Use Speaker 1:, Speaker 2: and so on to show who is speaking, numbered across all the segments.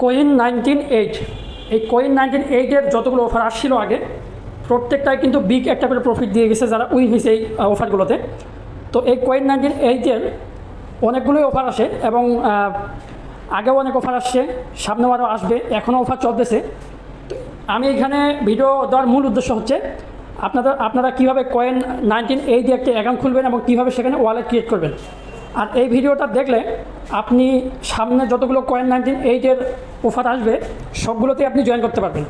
Speaker 1: Coin98 এই Coin98-এর যতগুলো offer আসছিল আগে প্রত্যেকটাই কিন্তু বিগ একটা করে প্রফিট দিয়ে গেছে যারা উইন হয়েছে এই অফারগুলোতে। তো এই Coin98-এর অনেকগুলোই অফার আসে এবং আগেও অনেক অফার আসছে, সামনেও আরও আসবে, এখনও অফার চলতেছে। তো আমি এখানে ভিডিও দেওয়ার মূল উদ্দেশ্য হচ্ছে আপনারা কীভাবে Coin98 একটা অ্যাকাউন্ট খুলবেন এবং কীভাবে সেখানে ওয়ালেট ক্রিয়েট করবেন। আর এই ভিডিওটা দেখলে আপনি সামনে যতগুলো Coin98-এর অফার আসবে সবগুলোতেই আপনি জয়েন করতে পারবেন।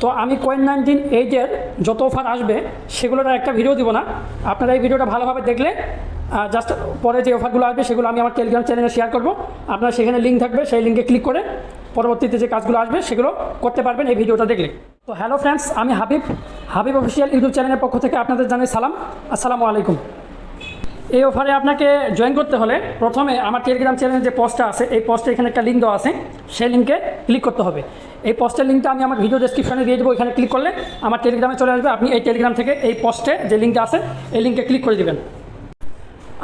Speaker 1: তো আমি Coin98-এর যত অফার আসবে সেগুলোর একটা ভিডিও দিব না, আপনারা এই ভিডিওটা ভালোভাবে দেখলে জাস্ট পরে যে অফারগুলো আসবে সেগুলো আমি আমার টেলিগ্রাম চ্যানেলে শেয়ার করব। আপনারা সেখানে লিঙ্ক থাকবে, সেই লিঙ্কে ক্লিক করে পরবর্তীতে যে কাজগুলো আসবে সেগুলো করতে পারবেন এই ভিডিওটা দেখলে। তো হ্যালো ফ্রেন্ডস, আমি হাবিব অফিসিয়াল ইউটিউব চ্যানেলের পক্ষ থেকে আপনাদের জানাই সালাম, আসসালামু আলাইকুম। এই অফারে আপনাকে জয়েন করতে হলে প্রথমে আমার টেলিগ্রাম চ্যানেলের যে পোস্টটা আছে এই পোস্টে এখানে একটা লিঙ্ক দেওয়া আছে, সেই লিঙ্কে ক্লিক করতে হবে। এই পোস্টের লিঙ্কটা আমি আমার ভিডিও ডেসক্রিপশনে দিয়ে দেবো, এখানে ক্লিক করলে আমার টেলিগ্রামে চলে আসবে। আপনি এই টেলিগ্রাম থেকে এই পোস্টে যে লিঙ্কটা আছে এই লিঙ্কে ক্লিক করে দেবেন।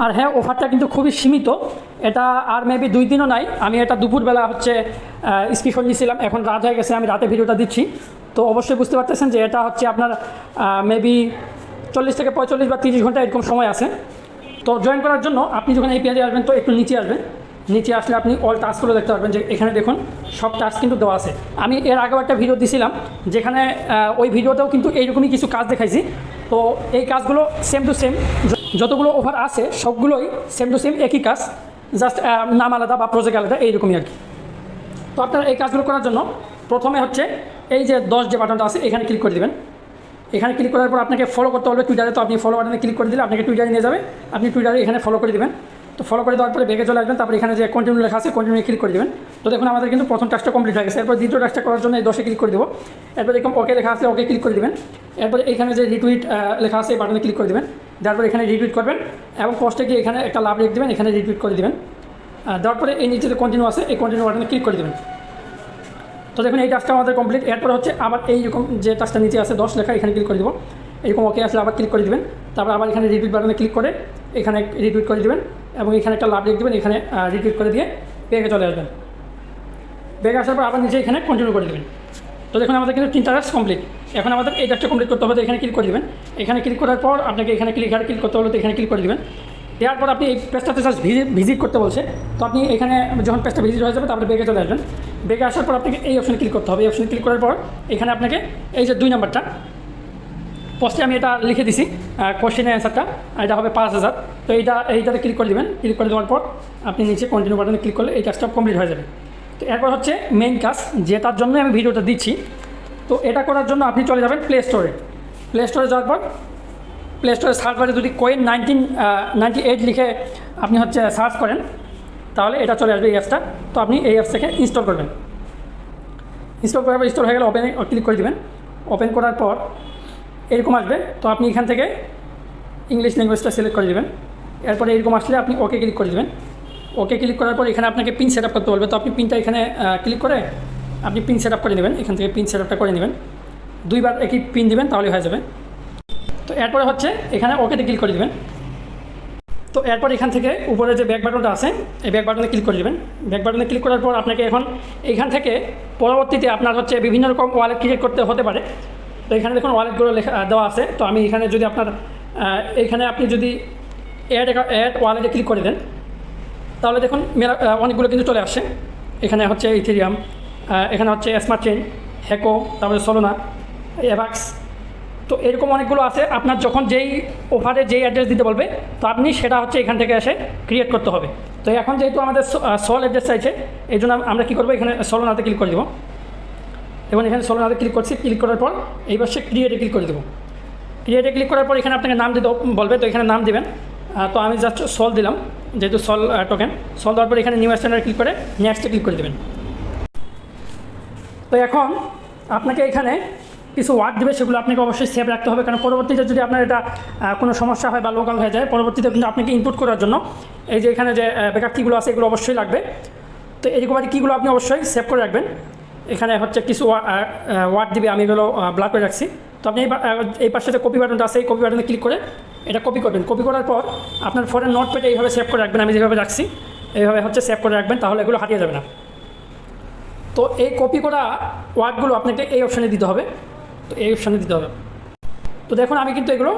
Speaker 1: আর হ্যাঁ, অফারটা কিন্তু খুবই সীমিত, এটা আর মেবি 2 দিনও নাই। আমি এটা দুপুরবেলা স্ক্রিনশট নিয়েছিলাম, এখন রাত হয়ে গেছে, আমি রাতে ভিডিওটা দিচ্ছি। তো অবশ্যই বুঝতে পারতেছেন যে এটা হচ্ছে আপনার মেবি 40 থেকে 45 বা 30 ঘন্টা এরকম সময় আছে। তো জয়েন করার জন্য আপনি যখন এই পেজে আসবেন তো একটু নিচে আসবেন, নিচে আসলে আপনি অল টাস্কগুলো দেখতে পারবেন যে এখানে দেখুন সব টাস্ক কিন্তু দেওয়া আছে। আমি এর আগেও একটা ভিডিও দিয়েছিলাম যেখানে ওই ভিডিওতেও কিন্তু এইরকমই কিছু কাজ দেখাইছি। তো এই কাজগুলো সেম টু সেম, যতগুলো অফার আছে সবগুলোই সেম টু সেম একই কাজ, জাস্ট নাম আলাদা বা প্রজেক্ট আলাদা এইরকমই আর কি। তো আপনারা এই কাজগুলো করার জন্য প্রথমে হচ্ছে এই যে 10 যে বাটনটা আছে এখানে ক্লিক করে দেবেন। এখানে ক্লিক করার পর আপনাকে ফলো করতে হবে টুইটারে, তো আপনি ফলো বাটনে ক্লিক করে দিলে আপনাকে টুইটারে নিয়ে যাবে, আপনি টুইটারে এখানে ফলো করে দেবেন। তো ফলো করে দেওয়ার পরে ব্যাগে চলে আসবেন, তারপরে এখানে যে কন্টিনিউ লেখা আছে কন্টিনিউ ক্লিক করে দেবেন। তো দেখুন আমাদের কিন্তু প্রথম টাস্কটা কমপ্লিট হয়ে গেছে। এরপর দ্বিতীয় টাস্কটা করার জন্য এই 10-এ ক্লিক করে দেবো। এরপর এরকম ওকে লেখা আছে, ওকে ক্লিক করে দেবেন। এরপরে এখানে যে রিটুইট লেখা আছে এই বাটনে ক্লিক করে দেবেন, তারপর এখানে রিটুইট করবেন এবং পোস্টে গিয়ে এখানে একটা লাভ রেখে দেবেন, এখানে রিটুইট করে দেবেন। দেওয়ার পরে এই নিচে যে কন্টিনিউ আছে এই কন্টিনিউ বাটনে ক্লিক করে দেবেন। তো দেখুন এই টাস্কটা আমাদের কমপ্লিট। এরপর হচ্ছে আবার এইরকম যে টাস্কটা নিচে আছে 10 লেখা এখানে ক্লিক করে দেবো, এরকম ওকে আসলে আবার ক্লিক করে দেবেন। তারপর আবার এখানে রিটুইট বাটনে ক্লিক করে এখানে রিটুইট করে দেবেন এবং এখানে একটা লাভ লিখে দেবেন, এখানে রিটুইট করে দিয়ে ব্যাগে চলে আসবেন। ব্যাগে আসার পর আবার নিচে এখানে কন্টিনিউ করে দেবেন। তো দেখুন আমাদের কিন্তু 3টা টাস্ক কমপ্লিট। এখন আমাদের এই টাস্কটা কমপ্লিট করতে হবে, তো এখানে ক্লিক করে দেবেন। এখানে ক্লিক করার পর আপনাকে এখানে ক্লিক করতে হলে তো এখানে ক্লিক করে দেবেন। দেওয়ার পর আপনি এই পেজটাতে জাস্ট ভিজিট করতে বলছে, তো আপনি এখানে যখন পেজটা ভিজিট হয়ে যাবে তারপরে ব্যাগে চলে আসবেন। ব্যাগে আসার পর আপনাকে এই অপশনে ক্লিক করতে হবে। এই অপশনে ক্লিক করার পর এখানে আপনাকে এই যে 2 নম্বরটা পোস্টে আমি এটা লিখে দিছি কোশ্চেনের অ্যান্সারটা, এটা হবে 5000। তো এইটাতে ক্লিক করে দেবেন। ক্লিক করে দেওয়ার পর আপনি নিচে কন্টিনিউ বাটনে ক্লিক করলে এই কাজটা কমপ্লিট হয়ে যাবে। তো এরপর হচ্ছে মেইন কাজ, যেটার জন্য আমি ভিডিওটা দিচ্ছি। তো এটা করার জন্য আপনি চলে যাবেন প্লে স্টোরে। প্লে স্টোরে যাওয়ার পর প্লে স্টোরে সার্চ বারে যদি Coin98 লিখে আপনি সার্চ করেন তাহলে এটা চলে আসবে এই অ্যাপসটা। তো আপনি এই অ্যাপস থেকে ইনস্টল করবেন। ইনস্টল করার পর ইনস্টল হয়ে গেলে ওপেনে ক্লিক করে দেবেন। ওপেন করার পর এরকম আসবে, তো আপনি এখান থেকে ইংলিশ ল্যাঙ্গুয়েজটা সিলেক্ট করে দেবেন। এরপরে এরকম আসলে আপনি ওকে ক্লিক করে দেবেন। ওকে ক্লিক করার পর এখানে আপনাকে পিন সেট আপ করতে বলবে, তো আপনি পিনটা এখানে ক্লিক করে আপনি পিন সেট আপ করে নেবেন। এখান থেকে পিন সেট আপটা করে নেবেন, 2 বার একই পিন দেবেন তাহলে হয়ে যাবে। তো এরপরে এখানে ওকেতে ক্লিক করে দেবেন। তো এরপর এখান থেকে উপরে যে ব্যাক বাটনটা আছে এই ব্যাক বাটনে ক্লিক করে দেবেন। ব্যাক বাটনে ক্লিক করার পর আপনাকে এখন এইখান থেকে পরবর্তীতে আপনার বিভিন্ন রকম ওয়ালেট ক্রিয়েট করতে হতে পারে। তো এখানে দেখুন ওয়ালেটগুলো দেওয়া আছে। তো আমি এখানে যদি এখানে আপনি যদি অ্যাড ওয়ালেটে ক্লিক করে দেন তাহলে দেখুন অনেকগুলো কিন্তু চলে আসছে। এখানে ইথেরিয়াম, এখানে স্মার্ট চেইন, হেকো, তারপরে সোলোনা, এভাক্স। তো এরকম অনেকগুলো আছে। আপনার যখন যেই অফারে যেই অ্যাড্রেস দিতে বলবে তো আপনি সেটা এখান থেকে এসে ক্রিয়েট করতে হবে। তো এখন যেহেতু আমাদের সোল অ্যাড্রেস চাইছে এই জন্য আমরা কী করবো, এখানে সোলোনাতে ক্লিক করে দেবো। এবং এখানে সোলোনাতে ক্লিক করছি। ক্লিক করার পর এইবার ক্রিয়েটে ক্লিক করে দেবো। ক্রিয়েটে ক্লিক করার পর এখানে আপনাকে নাম দিতে বলবে, তো এখানে নাম দেবেন। তো আমি জাস্ট সল দিলাম, যেহেতু সল টোকেন। সল দেওয়ার পর এখানে নিউ স্ট্যান্ডার্ড ক্লিক করে নেক্সটে ক্লিক করে দেবেন। তো এখন আপনাকে এখানে কিছু ওয়ার্ড দেবে, সেগুলো আপনাকে অবশ্যই সেভ রাখতে হবে, কারণ পরবর্তীতে যদি আপনার এটা কোনো সমস্যা হয় বা লোকাল হয়ে যায় পরবর্তীতে কিন্তু আপনাকে ইনপুট করার জন্য এই যে এখানে যে ব্যাকআপ কিগুলো আছে এগুলো অবশ্যই লাগবে। তো এরকম কিগুলো আপনি অবশ্যই সেভ করে রাখবেন। এখানে কিছু ওয়ার্ড দিবে, আমি এগুলো ব্লক করে রাখছি। তো আপনি এই পাশে যে কপি বাটনটা আছে এই কপি বাটনে ক্লিক করে এটা কপি করবেন। কপি করার পর আপনার ফোনের নোটপ্যাডে এইভাবে সেভ করে রাখবেন। আমি যেভাবে রাখছি এইভাবে সেভ করে রাখবেন, তাহলে এগুলো হারিয়ে যাবে না। তো তো এই কপি করা ওয়ার্ডগুলো আপনাকে এই অপশানে দিতে হবে। তো এই অপশানে দিতে হবে। তো দেখুন আমি কিন্তু এগুলো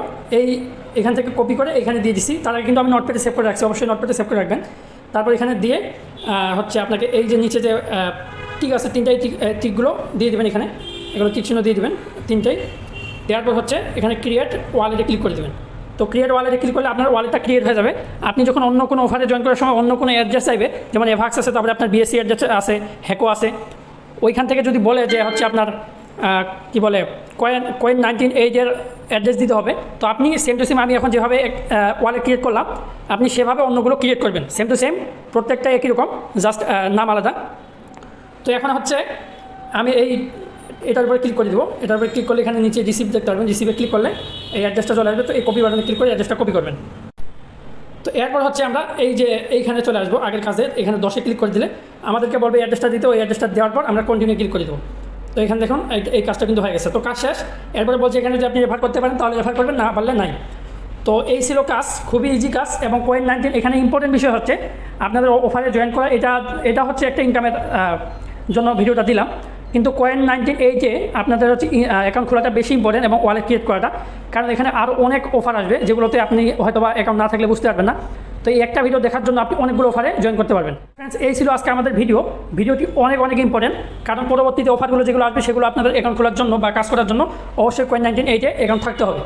Speaker 1: এখান থেকে কপি করে এখানে দিয়ে দিচ্ছি। তার আগে কিন্তু আমি নোটপ্যাডে সেভ করে রাখছি, অবশ্যই নোটপ্যাডে সেভ করে রাখবেন। তারপর এখানে দিয়ে হচ্ছে আপনাকে এই যে নিচে যে টিক আছে, তিনটাই টিকগুলো দিয়ে দেবেন, এখানে এগুলো টিক চিহ্ন দিয়ে দেবেন তিনটাই। দেওয়ার পর হচ্ছে এখানে ক্রিয়েট ওয়ালেটে ক্লিক করে দেবেন। তো ক্রিয়েট ওয়ালেটে ক্লিক করলে আপনার ওয়ালেটটা ক্রিয়েট হয়ে যাবে। আপনি যখন অন্য কোনো অফারে জয়েন করার সময় অন্য কোনো অ্যাড্রেস চাইবে, যেমন এভাক্স আছে, তারপরে আপনার বিএসসি অ্যাড্রেস আছে, হ্যাকো আছে, ওইখান থেকে যদি বলে যে হচ্ছে আপনার কি বলে Coin98 অ্যাড্রেস দিতে হবে, তো আপনি সেম টু সেম আমি এখন যেভাবে ওয়ালেট ক্রিয়েট করলাম, আপনি সেভাবে অন্যগুলো ক্রিয়েট করবেন, সেম টু সেম, প্রত্যেকটা একই রকম, জাস্ট নাম আলাদা। তো এখন হচ্ছে আমি এটার উপরে ক্লিক করে দেবো। এটার উপরে ক্লিক করলে এখানে নিচে রিসিভ দেখতে পারবেন, রিসিভে ক্লিক করলে এই অ্যাড্রেসটা চলে আসবে। তো এই কপি বাটনে ক্লিক করে অ্যাড্রেসটা কপি করবেন। তো এরপর হচ্ছে আমরা এইখানে চলে আসবো আগের কাজে, এখানে 10-এ ক্লিক করে দিলে আমাদেরকে বলবে অ্যাড্রেসটা দিতে। ওই অ্যাড্রেসটা দেওয়ার পর আমরা কন্টিনিউ ক্লিক করে দেবো। তো এখানে দেখুন এই কাজটা কিন্তু হয়ে গেছে। তো কাজ শেষ। এরপরে বলছে এখানে যদি আপনি রেফার করতে পারেন তাহলে রেফার করবেন, না পারলে নাই। তো এই ছিল কাজ, খুবই ইজি কাজ। এবং Coin98 এখানে ইম্পর্টেন্ট বিষয় হচ্ছে আপনাদের অফারে জয়েন করা। এটা হচ্ছে একটা ইনকামের জন্য ভিডিওটা দিলাম, কিন্তু Coin98 আপনাদের হচ্ছে অ্যাকাউন্ট খোলাটা বেশি ইম্পর্টেন্ট এবং ওয়ালেট ক্রিয়েট করাটা, কারণ এখানে আরও অনেক অফার আসবে যেগুলোতে আপনি হয়তো বা অ্যাকাউন্ট না থাকলে বুঝতে পারবেন না। তো এই একটা ভিডিও দেখার জন্য আপনি অনেকগুলো অফারে জয়েন করতে পারবেন। ফ্রেন্ডস, এই ছিল আজকে আমাদের ভিডিওটি অনেক ইম্পর্টেন্ট, কারণ পরবর্তীতে অফারগুলো যেগুলো আসবে সেগুলো আপনাদের অ্যাকাউন্ট খোলার জন্য বা কাজ করার জন্য অবশ্যই Coin98 অ্যাকাউন্ট থাকতে হবে।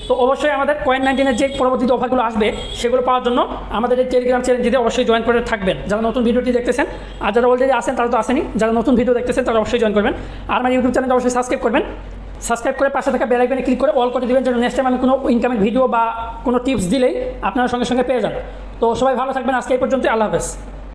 Speaker 1: তো অবশ্যই আমাদের Coin98 যে পরবর্তীতে অফারগুলো আসবে সেগুলো পাওয়ার জন্য আমাদের এই টেলিগ্রাম চ্যানেলটিতে অবশ্যই জয়েন করে থাকবেন, যারা নতুন ভিডিওটি দেখতেছেন। আর যারা অলরেডি আসেন তারা তো আসেনি, যারা নতুন ভিডিও দেখতেছেন তারা অবশ্যই জয়েন করবেন। আর আমার ইউটিউব চ্যানেলটা অবশ্যই সাবস্ক্রাইব করবেন। সাবস্ক্রাইব করে পাশে থাকা বেল আইকনে ক্লিক করে অল করে দেবেন, যেন নেক্সট টাইম আমি কোনো ইনকামের ভিডিও বা কোনো টিপস দিলেই আপনারা সঙ্গে সঙ্গে পেয়ে যান। তো সবাই ভালো থাকবেন। আজকে এই পর্যন্ত, আল্লাহ হাফেজ।